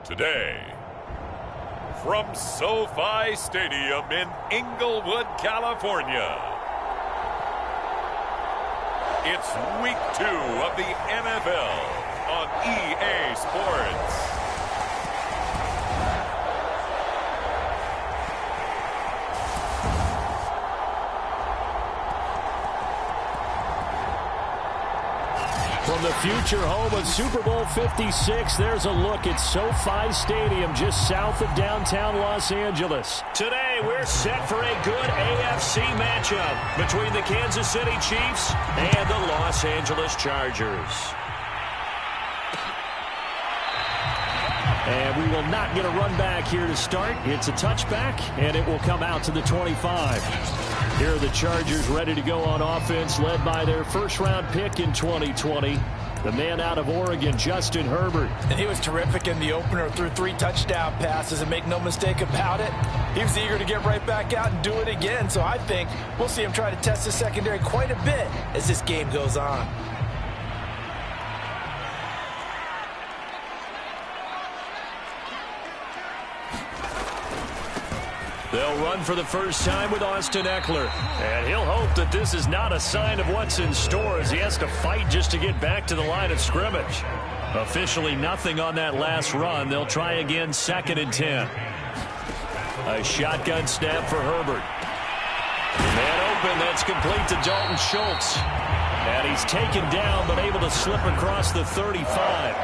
Today, from SoFi Stadium in Inglewood, California, it's Week 2 of the NFL on EA Sports. From the future home of Super Bowl 56, there's a look at SoFi Stadium just south of downtown Los Angeles. Today, we're set for a good AFC matchup between the Kansas City Chiefs and the Los Angeles Chargers. And we will not get a run back here to start. It's a touchback, and it will come out to the 25. Here are the Chargers ready to go on offense, led by their first-round pick in 2020, the man out of Oregon, Justin Herbert. And he was terrific in the opener, threw 3 touchdown passes, and make no mistake about it, he was eager to get right back out and do it again. So I think we'll see him try to test the secondary quite a bit as this game goes on. They'll run for the first time with Austin Eckler. And he'll hope that this is not a sign of what's in store as he has to fight just to get back to the line of scrimmage. Officially nothing on that last run. They'll try again, 2nd and 10. A shotgun snap for Herbert. Man open, that's complete to Dalton Schultz. And he's taken down but able to slip across the 35.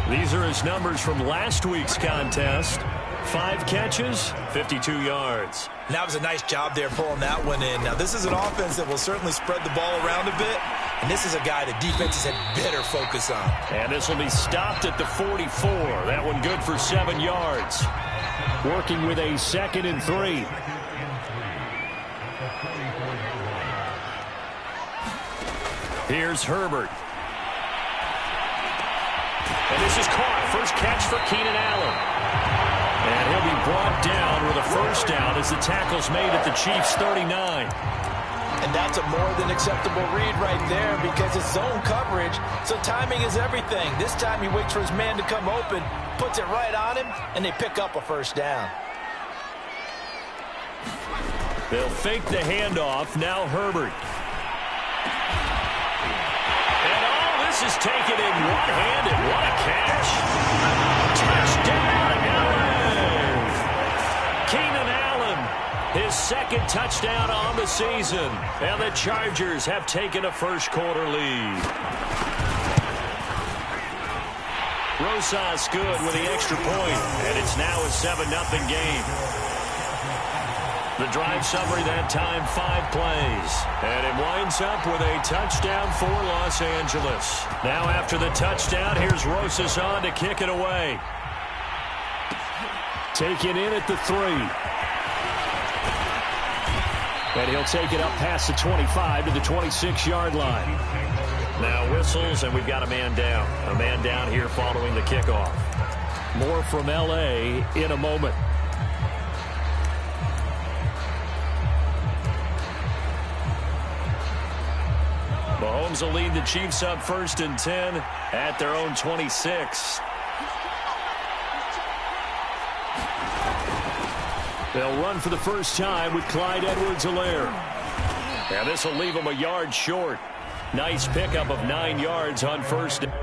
These are his numbers from last week's contest. 5 catches, 52 yards. And that was a nice job there pulling that one in. Now, this is an offense that will certainly spread the ball around a bit, and this is a guy the defenses had better focus on. And this will be stopped at the 44. That one good for 7 yards. Working with a 2nd and 3. Here's Herbert. And this is caught. First catch for Keenan Allen. And he'll be brought down with a first down as the tackle's made at the Chiefs' 39. And that's a more than acceptable read right there because it's zone coverage, so timing is everything. This time he waits for his man to come open, puts it right on him, and they pick up a first down. They'll fake the handoff. Now Herbert. And all this is taken in one-handed. What a catch. Touchdown, Allen. Keenan Allen, his 2nd touchdown on the season. And the Chargers have taken a first-quarter lead. Rosas good with the extra point, and it's now a 7-0 game. The drive summary that time, 5 plays. And it winds up with a touchdown for Los Angeles. Now after the touchdown, here's Rosas on to kick it away. Taken in at the 3. And he'll take it up past the 25 to the 26-yard line. Now whistles, and we've got a man down. A man down here following the kickoff. More from L.A. in a moment. Mahomes will lead the Chiefs up 1st and 10 at their own 26. They'll run for the first time with Clyde Edwards-Helaire. And this will leave them a yard short. Nice pickup of 9 yards on first down.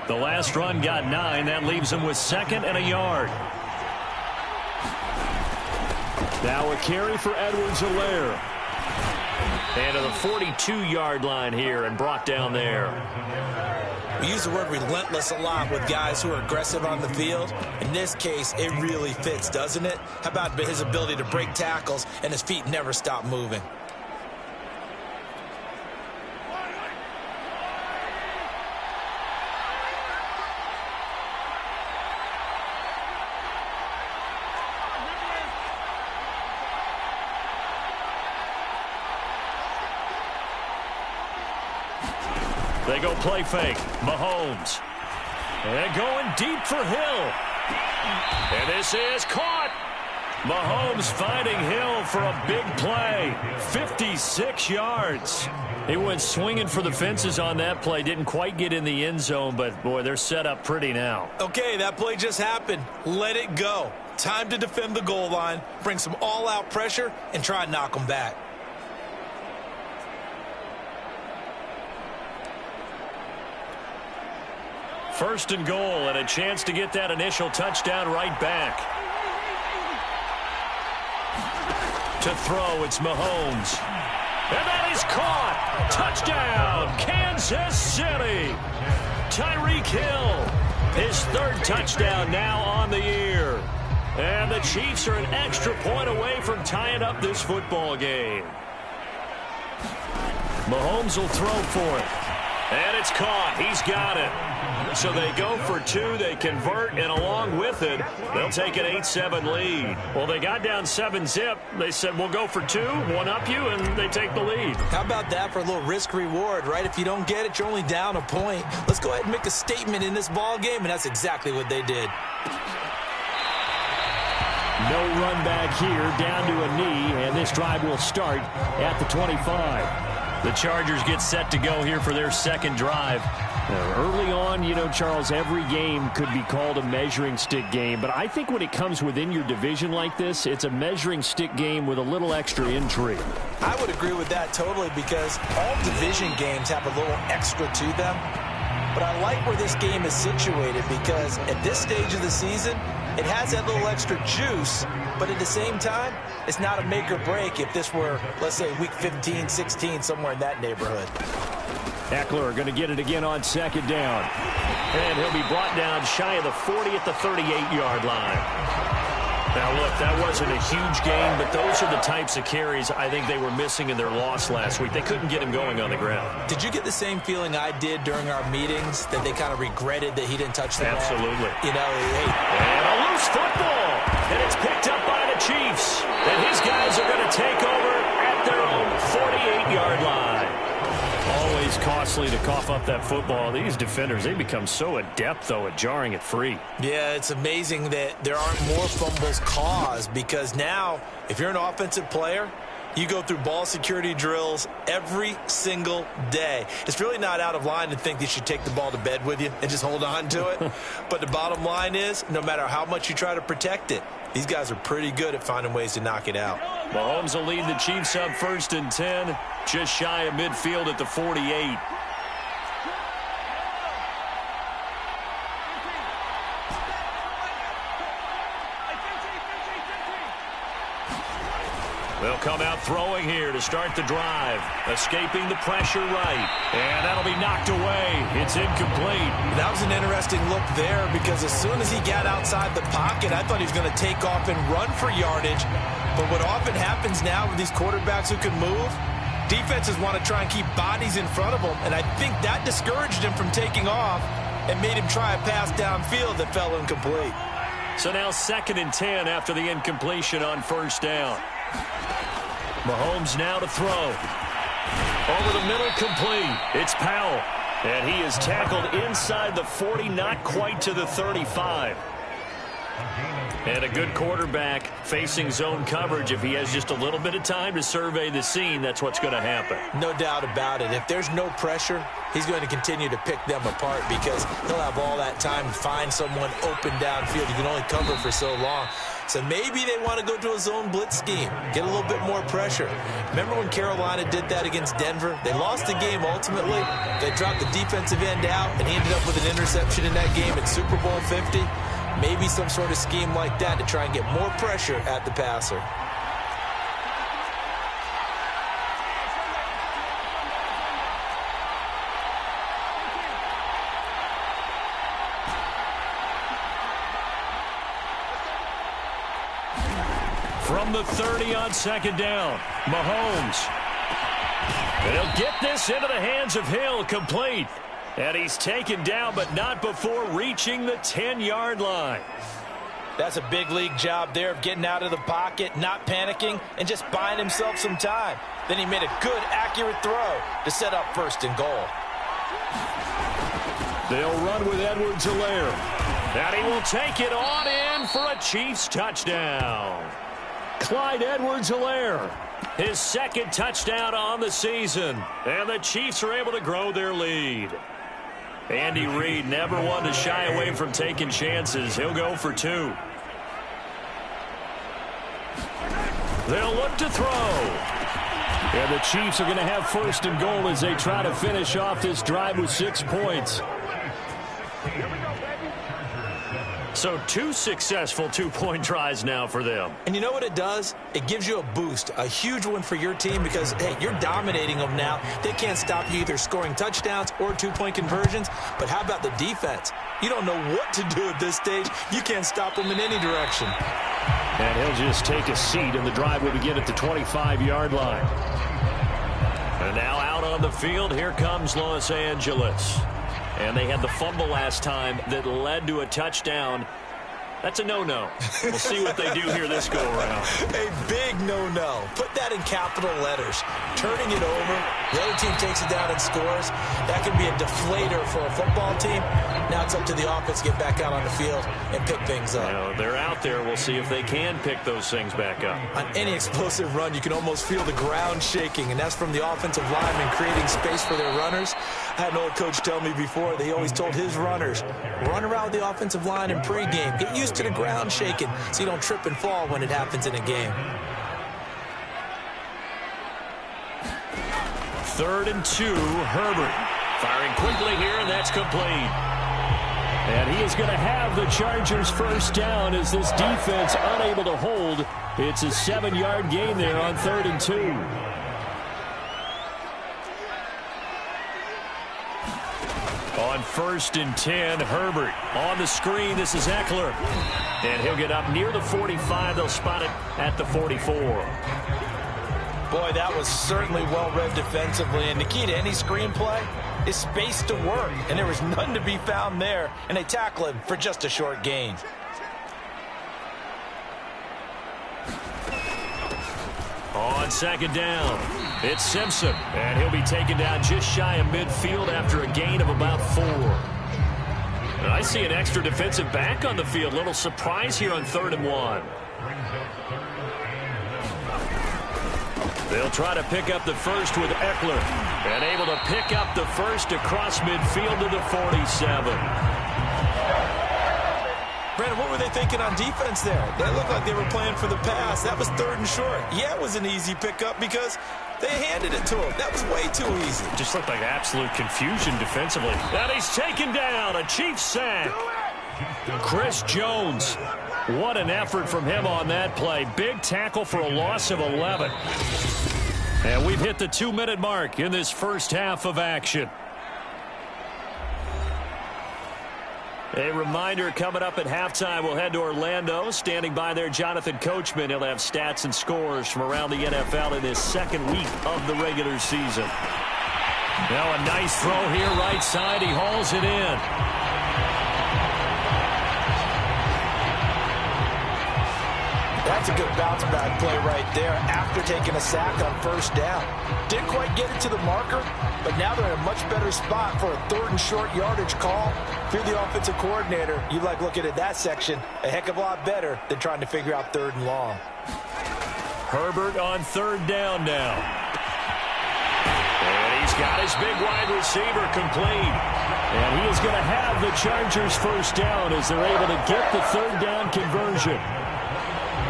The last run got 9. That leaves him with 2nd and a yard. Now a carry for Edwards-Helaire. And to the 42-yard line here and brought down there. We use the word relentless a lot with guys who are aggressive on the field. In this case, it really fits, doesn't it? How about his ability to break tackles and his feet never stop moving? They go play fake. Mahomes. And going deep for Hill. And this is caught. Mahomes finding Hill for a big play. 56 yards. He went swinging for the fences on that play. Didn't quite get in the end zone, but, boy, they're set up pretty now. Okay, that play just happened. Let it go. Time to defend the goal line, bring some all-out pressure, and try and knock them back. First and goal, and a chance to get that initial touchdown right back. To throw, it's Mahomes. And that is caught. Touchdown, Kansas City. Tyreek Hill, his third touchdown now on the year. And the Chiefs are an extra point away from tying up this football game. Mahomes will throw for it. And it's caught. He's got it. So they go for two. They convert, and along with it, they'll take an 8-7 lead. Well, they got down 7-zip. They said, we'll go for two, one up you, and they take the lead. How about that for a little risk-reward, right? If you don't get it, you're only down a point. Let's go ahead and make a statement in this ball game, and that's exactly what they did. No run back here, down to a knee, and this drive will start at the 25. The Chargers get set to go here for their second drive. Early on, you know, Charles, every game could be called a measuring stick game, but I think when it comes within your division like this, it's a measuring stick game with a little extra intrigue. I would agree with that totally, because all division games have a little extra to them. But I like where this game is situated, because at this stage of the season, it has that little extra juice, but at the same time, it's not a make or break if this were, let's say, week 15, 16, somewhere in that neighborhood. Eckler going to get it again on second down. And he'll be brought down shy of the 40 at the 38-yard line. Now, look, that wasn't a huge gain, but those are the types of carries I think they were missing in their loss last week. They couldn't get him going on the ground. Did you get the same feeling I did during our meetings, that they kind of regretted that he didn't touch the ball? Absolutely. You know, and a loose football, and it's picked up by the Chiefs. And his guys are going to take over at their own 48-yard line. Always costly to cough up that football. These defenders, they become so adept, though, at jarring it free. Yeah, it's amazing that there aren't more fumbles caused, because now, if you're an offensive player, you go through ball security drills every single day. It's really not out of line to think that you should take the ball to bed with you and just hold on to it. But the bottom line is, no matter how much you try to protect it, these guys are pretty good at finding ways to knock it out. Mahomes will lead the Chiefs up 1st and 10, just shy of midfield at the 48. They'll come out throwing here to start the drive. Escaping the pressure right. And that'll be knocked away. It's incomplete. That was an interesting look there, because as soon as he got outside the pocket, I thought he was going to take off and run for yardage. But what often happens now with these quarterbacks who can move, defenses want to try and keep bodies in front of them. And I think that discouraged him from taking off and made him try a pass downfield that fell incomplete. So now 2nd and 10 after the incompletion on 1st down. Mahomes now to throw. Over the middle, complete. It's Powell. And he is tackled inside the 40, not quite to the 35. And a good quarterback facing zone coverage. If he has just a little bit of time to survey the scene, that's what's going to happen. No doubt about it. If there's no pressure, he's going to continue to pick them apart, because he'll have all that time to find someone open downfield. You can only cover for so long. So maybe they want to go to a zone blitz scheme, get a little bit more pressure. Remember when Carolina did that against Denver? They lost the game ultimately. They dropped the defensive end out, and he ended up with an interception in that game at Super Bowl 50. Maybe some sort of scheme like that to try and get more pressure at the passer. From the 30 on 2nd down, Mahomes. And he'll get this into the hands of Hill, complete. And he's taken down, but not before reaching the 10-yard line. That's a big league job there of getting out of the pocket, not panicking, and just buying himself some time. Then he made a good, accurate throw to set up 1st and goal. They'll run with Edwards-Helaire. And he will take it on in for a Chiefs touchdown. Clyde Edwards-Helaire, his second touchdown on the season. And the Chiefs are able to grow their lead. Andy Reid never one to shy away from taking chances. He'll go for 2. They'll look to throw. And the Chiefs are going to have first and goal as they try to finish off this drive with 6 points. So 2 successful 2-point tries now for them. And you know what it does? It gives you a boost, a huge one for your team because, hey, you're dominating them now. They can't stop you either scoring touchdowns or 2-point conversions. But how about the defense? You don't know what to do at this stage. You can't stop them in any direction. And he'll just take a seat, and the drive will begin at the 25-yard line. And now out on the field, here comes Los Angeles. And they had the fumble last time that led to a touchdown. That's a no-no. We'll see what they do here this go-around. A big no-no. Put that in capital letters. Turning it over, the other team takes it down and scores. That can be a deflator for a football team. Now it's up to the offense to get back out on the field and pick things up. Well, they're out there. We'll see if they can pick those things back up. On any explosive run, you can almost feel the ground shaking, and that's from the offensive linemen creating space for their runners. I had an old coach tell me before that he always told his runners, run around with the offensive line in pregame. Get used to the ground shaking so you don't trip and fall when it happens in a game. 3rd and 2, Herbert. Firing quickly here, and that's complete. And he is going to have the Chargers first down as this defense unable to hold. It's a 7-yard gain there on 3rd and 2. On 1st and 10, Herbert. On the screen, this is Eckler. And he'll get up near the 45. They'll spot it at the 44. Boy, that was certainly well-read defensively. And the key to any screenplay is space to work. And there was none to be found there. And they tackle him for just a short gain. On 2nd down, it's Simpson. And he'll be taken down just shy of midfield after a gain of about 4. And I see an extra defensive back on the field. Little surprise here on 3rd and 1. They'll try to pick up the first with Eckler. And able to pick up the first across midfield to the 47. Brandon, what were they thinking on defense there? They looked like they were playing for the pass. That was 3rd and short. Yeah, it was an easy pickup because they handed it to him. That was way too easy. Just looked like absolute confusion defensively. And he's taken down. A Chiefs sack. Chris Jones. What an effort from him on that play. Big tackle for a loss of 11. And we've hit the 2-minute mark in this first half of action. A reminder coming up at halftime, we'll head to Orlando. Standing by there, Jonathan Coachman. He'll have stats and scores from around the NFL in his 2nd week of the regular season. Now a nice throw here, right side. He hauls it in. That's a good bounce-back play right there after taking a sack on 1st down. Didn't quite get it to the marker, but now they're in a much better spot for a 3rd and short yardage call. If you're the offensive coordinator, you like looking at that section a heck of a lot better than trying to figure out 3rd and long. Herbert on 3rd down now. And he's got his big wide receiver complete. And he is going to have the Chargers first down as they're able to get the 3rd down conversion.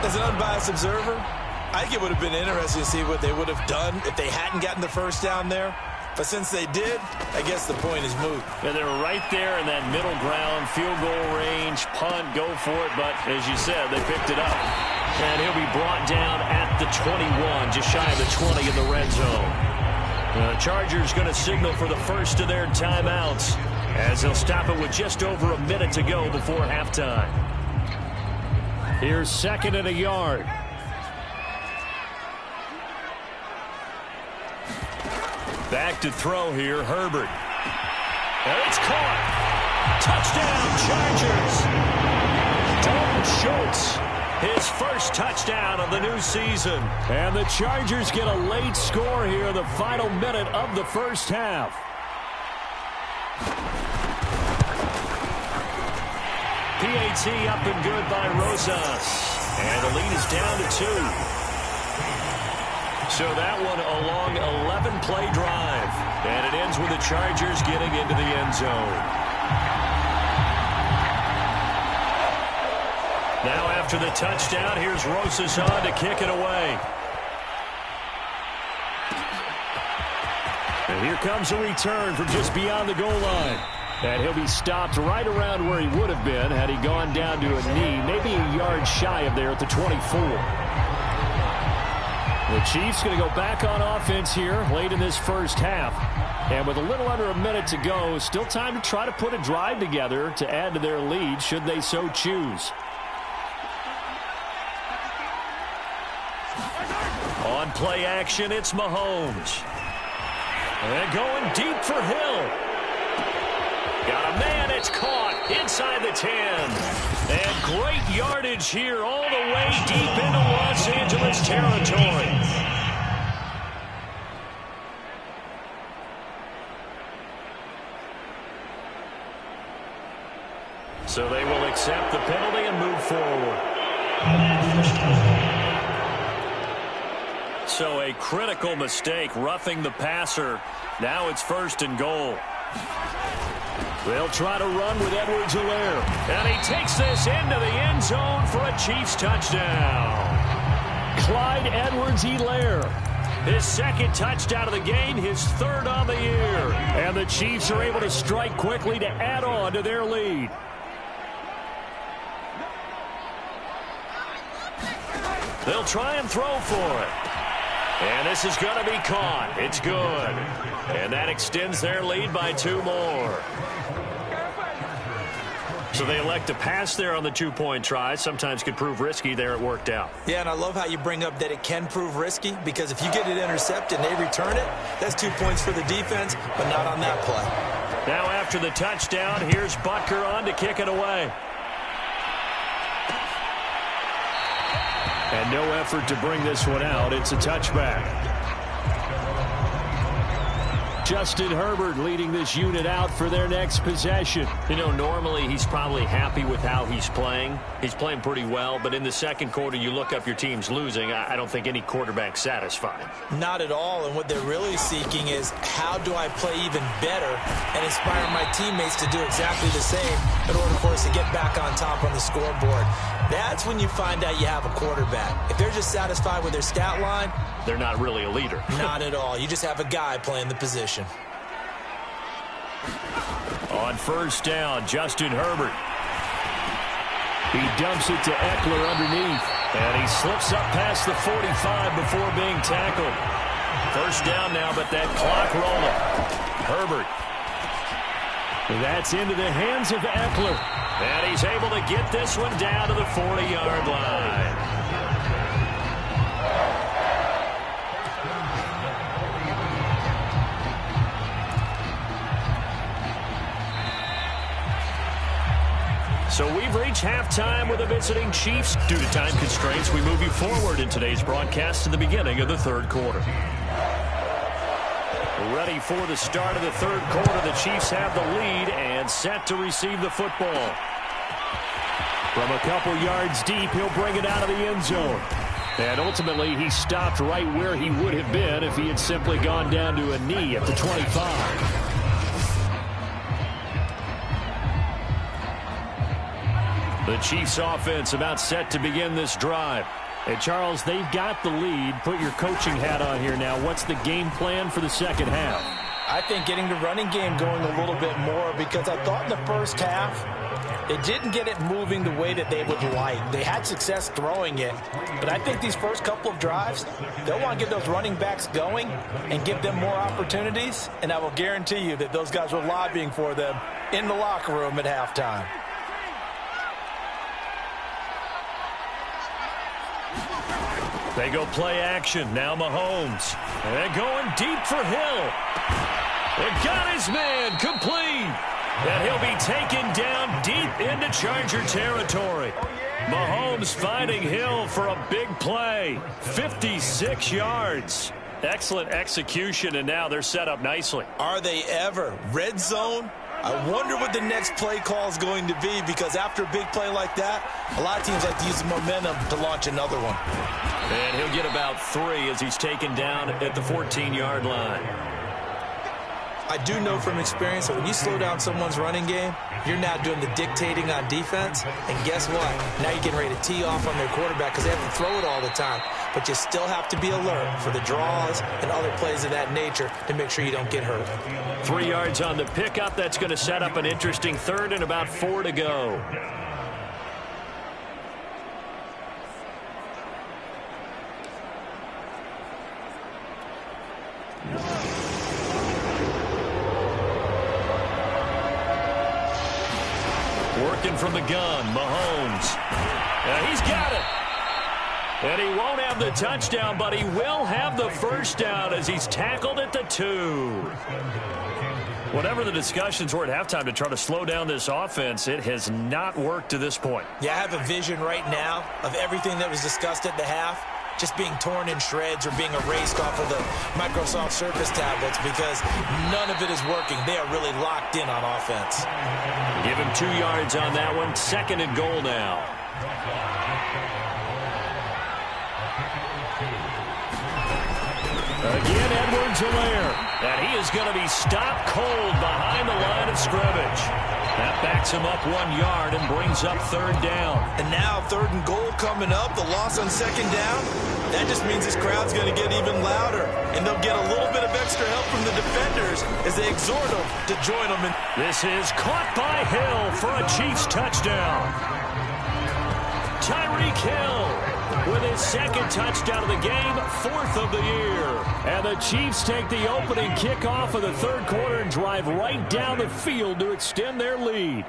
As an unbiased observer, I think it would have been interesting to see what they would have done if they hadn't gotten the first down there. But since they did, I guess the point is moot. Yeah, they were right there in that middle ground, field goal range, punt, go for it. But as you said, they picked it up. And he'll be brought down at the 21, just shy of the 20 in the red zone. The Chargers going to signal for the first of their timeouts as they'll stop it with just over a minute to go before halftime. Here's 2nd and a yard. Back to throw here, Herbert. And it's caught. Touchdown, Chargers. Dalton Schultz, his first touchdown of the new season. And the Chargers get a late score here in the final minute of the first half. PAT up and good by Rosas. And the lead is down to 2. So that one a long 11-play drive. And it ends with the Chargers getting into the end zone. Now after the touchdown, here's Rosas on to kick it away. And here comes a return from just beyond the goal line. And he'll be stopped right around where he would have been had he gone down to a knee, maybe a yard shy of there at the 24. The Chiefs going to go back on offense here late in this first half. And with a little under a minute to go, still time to try to put a drive together to add to their lead should they so choose. On play action, it's Mahomes. And going deep for Hill. Got a man, it's caught inside the 10. And great yardage here all the way deep into Los Angeles territory. So they will accept the penalty and move forward. So a critical mistake, roughing the passer. Now it's 1st and goal. They'll try to run with Edwards-Helaire. And he takes this into the end zone for a Chiefs touchdown. Clyde Edwards-Helaire. His 2nd touchdown of the game, his 3rd on the year. And the Chiefs are able to strike quickly to add on to their lead. They'll try and throw for it. And this is going to be caught. It's good. And that extends their lead by 2 more. So they elect to pass there on the 2-point try. Sometimes could prove risky. There it worked out. Yeah, and I love how you bring up that it can prove risky, because if you get it intercepted and they return it, that's 2 points for the defense, but not on that play. Now after the touchdown, here's Butker on to kick it away. And no effort to bring this one out. It's a touchback. Justin Herbert leading this unit out for their next possession. You know, normally he's probably happy with how he's playing. He's playing pretty well, but in the second quarter, you look up your team's losing. I don't think any quarterback's satisfied. Not at all, and what they're really seeking is, how do I play even better and inspire my teammates to do exactly the same in order for us to get back on top on the scoreboard. That's when you find out you have a quarterback. If they're just satisfied with their stat line, they're not really a leader. Not at all. You just have a guy playing the position. On 1st down, Justin Herbert. He dumps it to Eckler underneath. And he slips up past the 45 before being tackled. 1st down now, but that clock rolling. Herbert. That's into the hands of Eckler. And he's able to get this one down to the 40-yard line. So we've reached halftime with the visiting Chiefs. Due to time constraints, we move you forward in today's broadcast to the beginning of the 3rd quarter. Ready for the start of the 3rd quarter. The Chiefs have the lead and set to receive the football. From a couple yards deep, he'll bring it out of the end zone. And ultimately, he stopped right where he would have been if he had simply gone down to a knee at the 25. The Chiefs offense about set to begin this drive. And Charles, they've got the lead. Put your coaching hat on here now. What's the game plan for the second half? I think getting the running game going a little bit more, because I thought in the first half they didn't get it moving the way that they would like. They had success throwing it, but I think these first couple of drives, they'll want to get those running backs going and give them more opportunities, and I will guarantee you that those guys were lobbying for them in the locker room at halftime. They go play action. Now Mahomes. And going deep for Hill. And got his man complete. And he'll be taken down deep into Charger territory. Mahomes finding Hill for a big play. 56 yards. Excellent execution, and now they're set up nicely. Are they ever? Red zone, I wonder what the next play call is going to be, because after a big play like that, a lot of teams like to use the momentum to launch another one. And he'll get about 3 as he's taken down at the 14-yard line. I do know from experience that when you slow down someone's running game, you're now doing the dictating on defense. And guess what? Now you're getting ready to tee off on their quarterback because they have to throw it all the time. But you still have to be alert for the draws and other plays of that nature to make sure you don't get hurt. 3 yards on the pickup. That's going to set up an interesting third and about 4 to go. Working from the gun, Mahomes. He's got it. And he won't have the touchdown, but he will have the first down as he's tackled at the 2. Whatever the discussions were at halftime to try to slow down this offense, it has not worked to this point. Yeah, I have a vision right now of everything that was discussed at the half just being torn in shreds or being erased off of the Microsoft Surface tablets, because none of it is working. They are really locked in on offense. Give him 2 yards on that one. 2nd and goal now. Again, Edwards-Helaire. And he is going to be stopped cold behind the line of scrimmage. That backs him up 1 yard and brings up 3rd down. And now 3rd and goal coming up. The loss on 2nd down. That just means this crowd's going to get even louder. And they'll get a little bit of extra help from the defenders as they exhort them to join them. This is caught by Hill for a Chiefs touchdown. Tyreek Hill with his 2nd touchdown of the game, 4th of the year. And the Chiefs take the opening kickoff of the 3rd quarter and drive right down the field to extend their lead.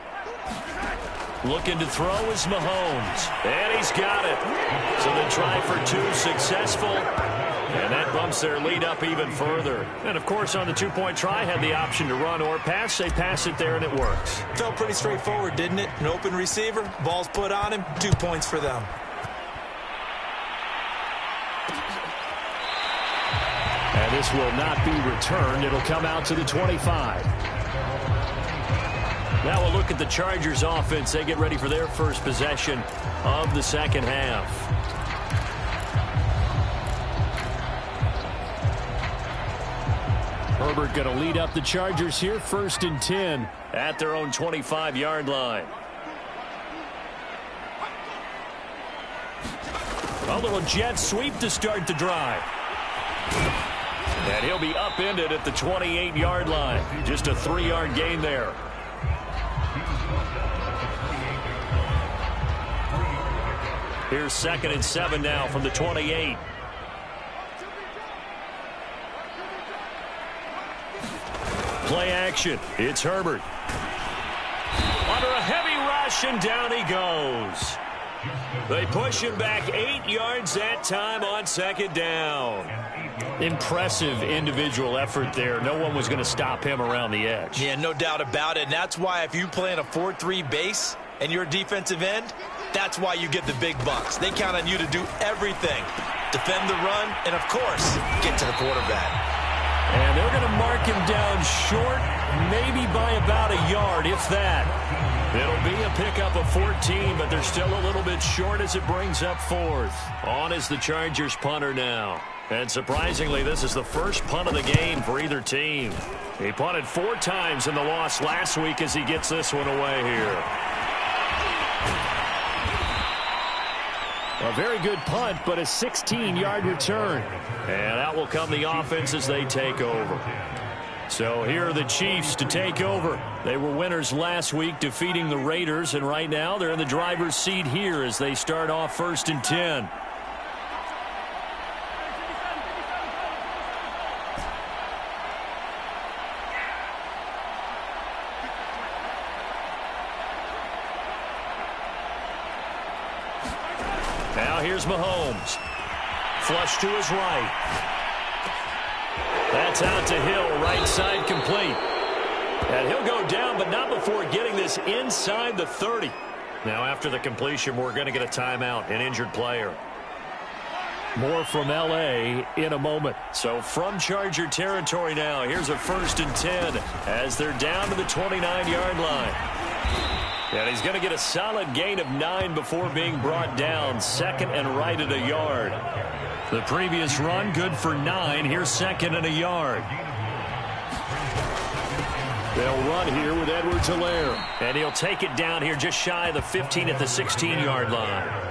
Looking to throw is Mahomes. And he's got it. So the try for 2 successful. And that bumps their lead up even further. And, of course, on the 2-point try, had the option to run or pass. They pass it there, and it works. Felt pretty straightforward, didn't it? An open receiver, ball's put on him, 2 points for them. And this will not be returned. It'll come out to the 25. Now we'll look at the Chargers offense. They get ready for their first possession of the 2nd half. Herbert going to lead up the Chargers here, 1st and 10 at their own 25-yard line. A little jet sweep to start the drive. And he'll be upended at the 28-yard line. Just a 3-yard gain there. Here's 2nd and 7 now from the 28. Play action. It's Herbert. Under a heavy rush, and down he goes. They push him back 8 yards that time on 2nd down. Impressive individual effort there. No one was going to stop him around the edge. Yeah, no doubt about it. And that's why if you play in a 4-3 base and you're a defensive end, that's why you get the big bucks. They count on you to do everything. Defend the run and, of course, get to the quarterback. And they're going to mark him down short, maybe by about a yard, if that. It'll be a pickup of 14, but they're still a little bit short as it brings up 4th. On is the Chargers punter now. And surprisingly, this is the first punt of the game for either team. He punted 4 times in the loss last week as he gets this one away here. A very good punt, but a 16-yard return. And out will come the offense as they take over. So here are the Chiefs to take over. They were winners last week, defeating the Raiders, and right now they're in the driver's seat here as they start off 1st and 10. Now here's Mahomes. Flush to his right. That's out to Hill, right side complete. And he'll go down, but not before getting this inside the 30. Now after the completion, we're going to get a timeout, an injured player. More from L.A. in a moment. So from Charger territory now, here's a 1st and 10 as they're down to the 29-yard line. And he's going to get a solid gain of 9 before being brought down. 2nd and right at a yard. The previous run good for 9. Here's 2nd and a yard. They'll run here with Edwards-Helaire. And he'll take it down here just shy of the 15 at the 16-yard line.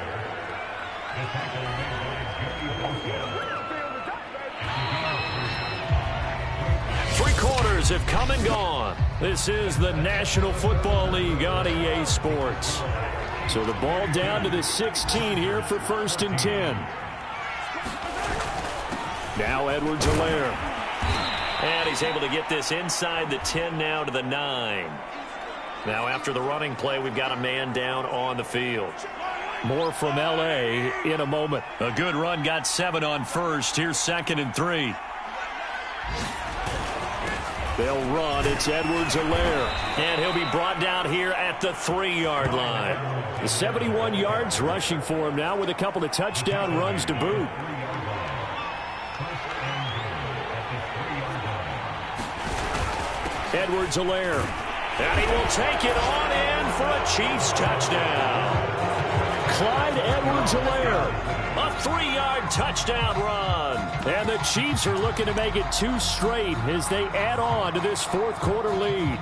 Three quarters have come and gone. This is the National Football League on EA Sports. So the ball down to the 16 here for 1st and 10. Now Edwards-Helaire. And he's able to get this inside the 10 now to the 9. Now after the running play, we've got a man down on the field. More from L.A. in a moment. A good run got 7 on 1st. Here's 2nd and 3. They'll run. It's Edwards-Helaire. And he'll be brought down here at the 3-yard line. The 71 yards rushing for him now with a couple of touchdown runs to boot. Edwards-Helaire. And he will take it on in for a Chiefs touchdown. Clyde Edwards-Helaire. A 3-yard touchdown run. And the Chiefs are looking to make it 2 straight as they add on to this 4th quarter lead.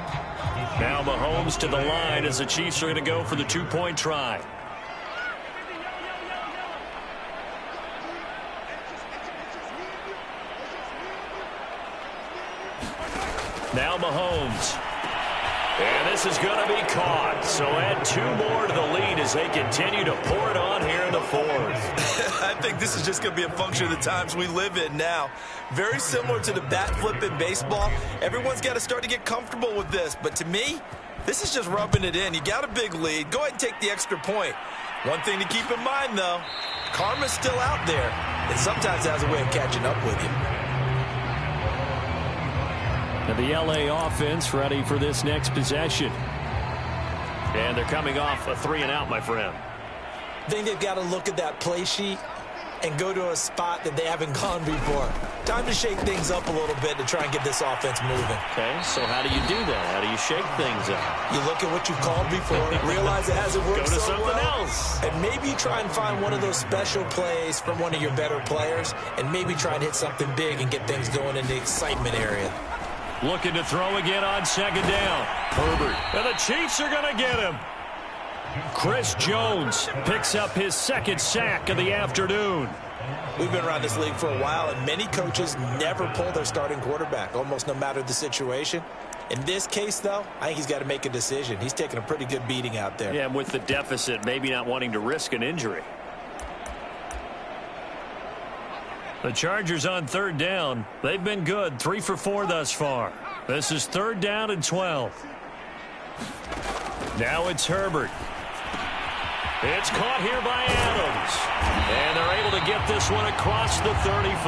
Now Mahomes to the line as the Chiefs are going to go for the 2-point try. Now Mahomes. And this is going to be caught. So add 2 more to the lead as they continue to pour it on here in the 4th. I think this is just going to be a function of the times we live in now. Very similar to the bat flip in baseball. Everyone's got to start to get comfortable with this. But to me, this is just rubbing it in. You got a big lead. Go ahead and take the extra point. One thing to keep in mind, though, karma's still out there. And sometimes it has a way of catching up with you. And the L.A. offense ready for this next possession. And they're coming off a 3-and-out, my friend. I think they've got to look at that play sheet and go to a spot that they haven't gone before. Time to shake things up a little bit to try and get this offense moving. Okay, so how do you do that? How do you shake things up? You look at what you've called before, realize it hasn't worked Go to so something well, else. and maybe try and find one of those special plays from one of your better players, and maybe try and hit something big and get things going in the excitement area. Looking to throw again on 2nd down. Herbert. And the Chiefs are going to get him. Chris Jones picks up his 2nd sack of the afternoon. We've been around this league for a while, and many coaches never pull their starting quarterback, almost no matter the situation. In this case, though, I think he's got to make a decision. He's taking a pretty good beating out there. Yeah, and with the deficit, maybe not wanting to risk an injury. The Chargers on 3rd down. They've been good, 3 for 4 thus far. This is 3rd down and 12. Now it's Herbert. It's caught here by Adams. And they're able to get this one across the 35.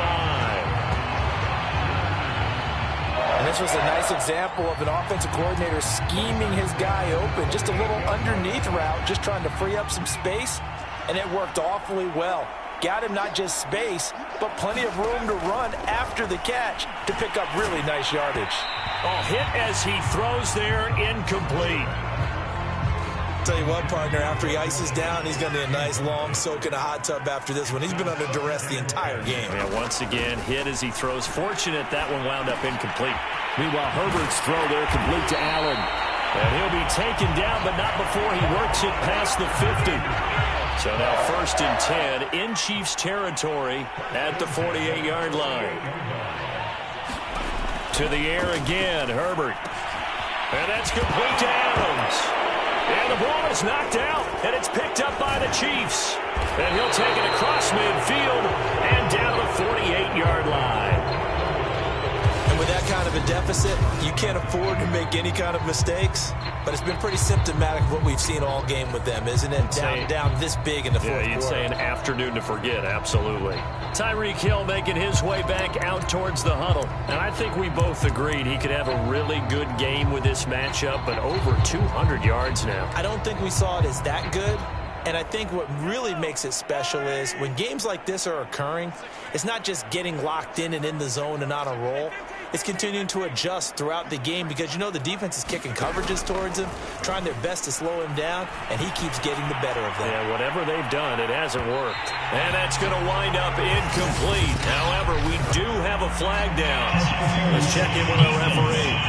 And this was a nice example of an offensive coordinator scheming his guy open. Just a little underneath route, just trying to free up some space. And it worked awfully well. Got him not just space, but plenty of room to run after the catch to pick up really nice yardage. Oh, hit as he throws there, incomplete. Tell you what, partner, after he ices down, he's going to need a nice long soak in a hot tub after this one. He's been under duress the entire game. Yeah, once again, hit as he throws. Fortunate that one wound up incomplete. Meanwhile, Herbert's throw there complete to Allen. And he'll be taken down, but not before he works it past the 50. So now 1st and 10 in Chiefs territory at the 48-yard line. To the air again, Herbert. And that's complete to Adams. And the ball is knocked out, and it's picked up by the Chiefs. And he'll take it across midfield and down the 48-yard line. And with that kind of a deficit, you can't afford to make any kind of mistakes. But it's been pretty symptomatic of what we've seen all game with them, isn't it? Down this big in the 4th quarter. Yeah, you'd say an afternoon to forget, absolutely. Tyreek Hill making his way back out towards the huddle. And I think we both agreed he could have a really good game with this matchup, but over 200 yards now. I don't think we saw it as that good, And I think what really makes it special is when games like this are occurring, it's not just getting locked in and in the zone and on a roll. It's continuing to adjust throughout the game because, you know, the defense is kicking coverages towards him, trying their best to slow him down, and he keeps getting the better of them. Yeah, whatever they've done, it hasn't worked. And that's going to wind up incomplete. However, we do have a flag down. Let's check in with our referee.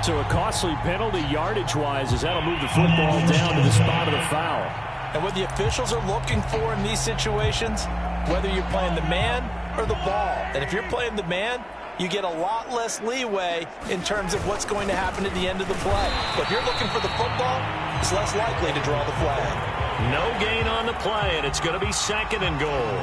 So a costly penalty yardage-wise as that'll move the football down to the spot of the foul. And what the officials are looking for in these situations, whether you're playing the man or the ball, and if you're playing the man, you get a lot less leeway in terms of what's going to happen at the end of the play. But if you're looking for the football, it's less likely to draw the flag. No gain on the play, and it's going to be 2nd and goal.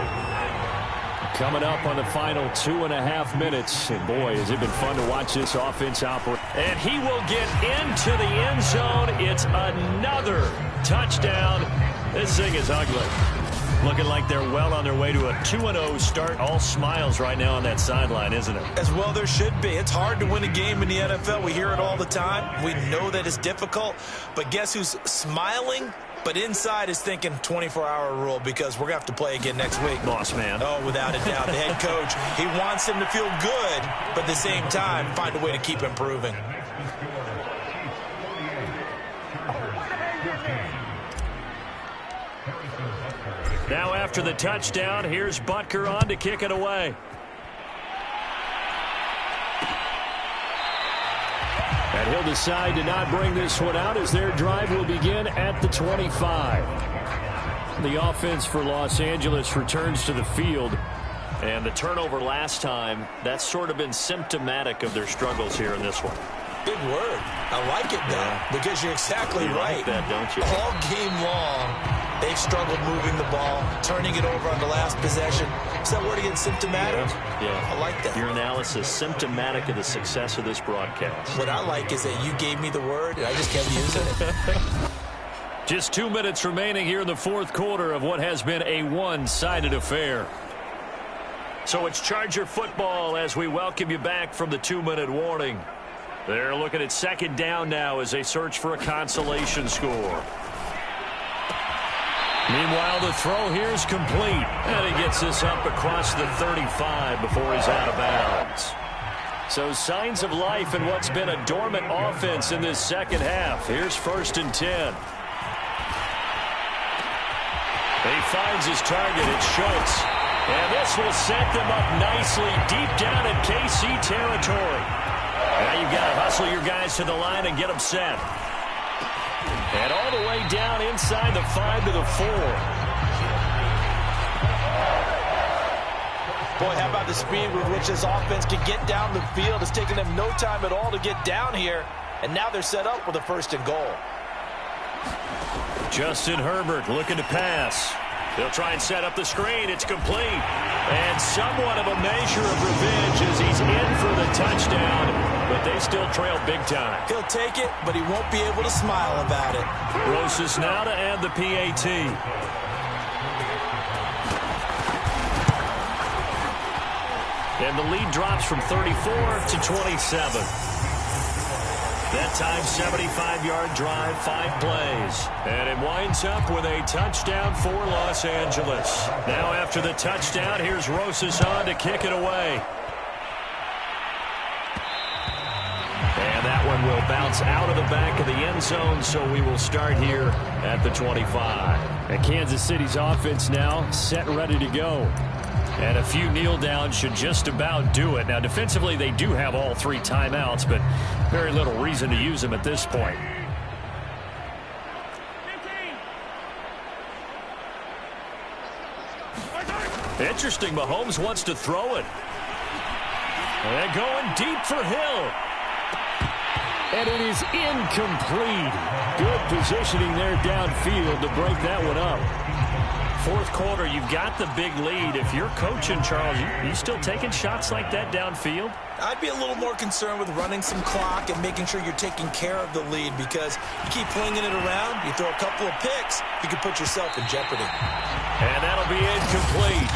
Coming up on the final 2.5 minutes. And boy, has it been fun to watch this offense operate. And he will get into the end zone. It's another touchdown. This thing is ugly. Looking like they're well on their way to a 2-0 start. All smiles right now on that sideline, isn't it? As well there should be. It's hard to win a game in the NFL. We hear it all the time. We know that it's difficult. But guess who's smiling? But inside is thinking 24-hour rule because we're going to have to play again next week. Boss man. Oh, without a doubt. The head coach, he wants him to feel good, but at the same time, find a way to keep improving. Now after the touchdown, here's Butker on to kick it away. And he'll decide to not bring this one out as their drive will begin at the 25. The offense for Los Angeles returns to the field. And the turnover last time, that's sort of been symptomatic of their struggles here in this one. Big word. I like it, though, because you're exactly right. Like that, don't you? All game long, they've struggled moving the ball, turning it over on the last possession. Is that word again, symptomatic? Yeah. I like that. Your analysis, symptomatic of the success of this broadcast. What I like is that you gave me the word, and I just kept using it. Just 2 minutes remaining here in the fourth quarter of what has been a one-sided affair. So it's Charger football as we welcome you back from the 2-minute warning. They're looking at 2nd down now as they search for a consolation score. Meanwhile, the throw here is complete. And he gets this up across the 35 before he's out of bounds. So signs of life in what's been a dormant offense in this second half. Here's 1st and 10. He finds his target. It's Schultz. And this will set them up nicely deep down in KC territory. Now you've got to hustle your guys to the line and get them set. And all the way down inside the 5 to the 4. Boy, how about the speed with which this offense can get down the field? It's taken them no time at all to get down here. And now they're set up with a 1st and goal. Justin Herbert looking to pass. They'll try and set up the screen. It's complete. And somewhat of a measure of revenge as he's in for the touchdown. But they still trail big time. He'll take it, but he won't be able to smile about it. Rosas now to add the PAT. And the lead drops from 34 to 27. That time, 75-yard drive, 5 plays. And it winds up with a touchdown for Los Angeles. Now after the touchdown, here's Rosas on to kick it away. And that one will bounce out of the back of the end zone, so we will start here at the 25. And Kansas City's offense now set and ready to go. And a few kneel downs should just about do it. Now, defensively, they do have all 3 timeouts, but very little reason to use them at this point. Interesting, Mahomes wants to throw it. And going deep for Hill. And it is incomplete. Good positioning there downfield to break that one up. Fourth quarter, you've got the big lead. If you're coaching, Charles, you still taking shots like that downfield? I'd be a little more concerned with running some clock and making sure you're taking care of the lead because you keep flinging it around, you throw a couple of picks, you can put yourself in jeopardy. And that'll be incomplete.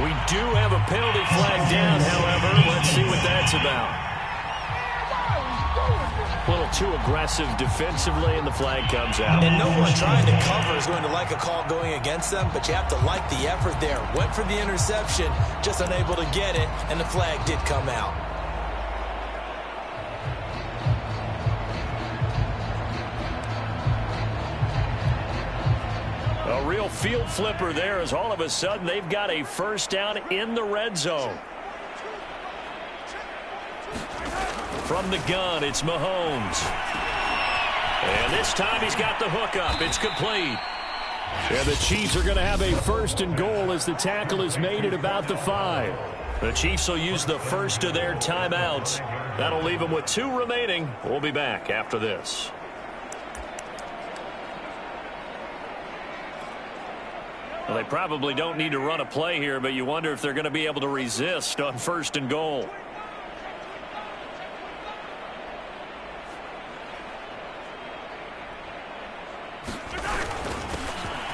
We do have a penalty flag down, however. Let's see what that's about. A little little too aggressive defensively, and the flag comes out. And no one trying to cover is going to like a call going against them, but you have to like the effort there. Went for the interception, just unable to get it, and the flag did come out. A real field flipper there, as all of a sudden they've got a first down in the red zone. From the gun, it's Mahomes. And this time he's got the hook up. It's complete. And the Chiefs are going to have a first and goal as the tackle is made at about the 5. The Chiefs will use the first of their timeouts. That'll leave them with 2 remaining. We'll be back after this. Well, they probably don't need to run a play here, but you wonder if they're going to be able to resist on first and goal.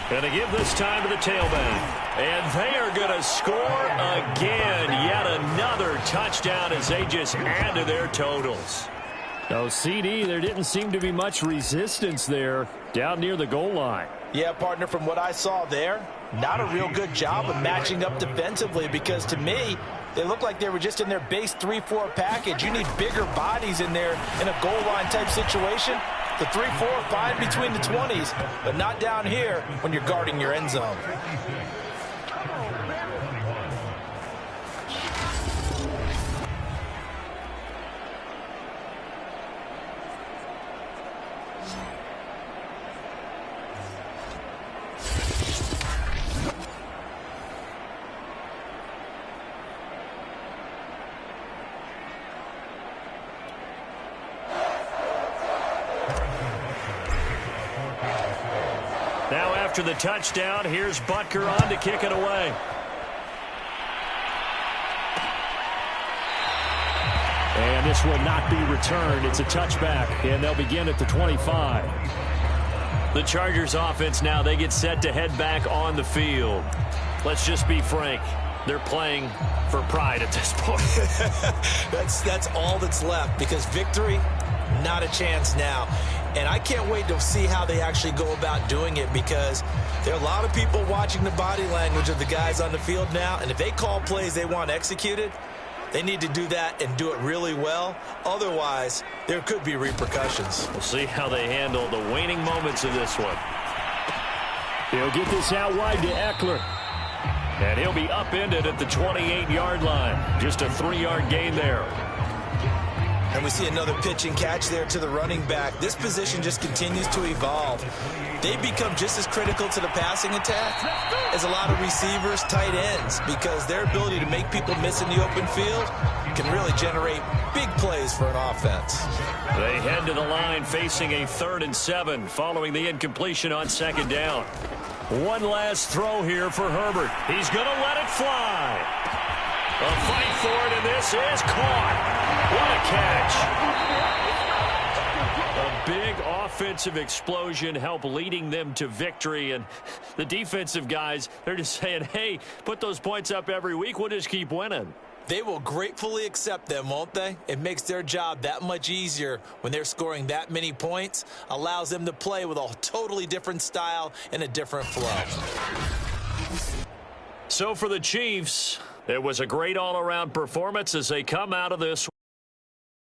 Going to give this time to the tailback. And they are going to score again. Yet another touchdown as they just add to their totals. Oh, CD, there didn't seem to be much resistance there down near the goal line. Yeah, partner, from what I saw there, not a real good job of matching up defensively, because to me, they look like they were just in their base 3-4 package. You need bigger bodies in there in a goal line type situation. The 3-4 fine between the 20s, but not down here when you're guarding your end zone. After the touchdown, here's Butker on to kick it away. And this will not be returned. It's a touchback, and they'll begin at the 25. The Chargers offense now, they get set to head back on the field. Let's just be frank. They're playing for pride at this point. That's all that's left, because victory, not a chance now. And I can't wait to see how they actually go about doing it, because there are a lot of people watching the body language of the guys on the field now. And if they call plays they want executed, they need to do that and do it really well. Otherwise, there could be repercussions. We'll see how they handle the waning moments of this one. He'll get this out wide to Eckler. And he'll be upended at the 28-yard line. Just a 3-yard gain there. And we see another pitch and catch there to the running back. This position just continues to evolve. They become just as critical to the passing attack as a lot of receivers, tight ends, because their ability to make people miss in the open field can really generate big plays for an offense. They head to the line facing a 3rd and 7 following the incompletion on 2nd down. One last throw here for Herbert. He's going to let it fly. A fight for it, and this is caught. What a catch. A big offensive explosion helped leading them to victory, and the defensive guys, they're just saying, hey, put those points up every week. We'll just keep winning. They will gratefully accept them, won't they? It makes their job that much easier when they're scoring that many points. Allows them to play with a totally different style and a different flow. So for the Chiefs, it was a great all-around performance as they come out of this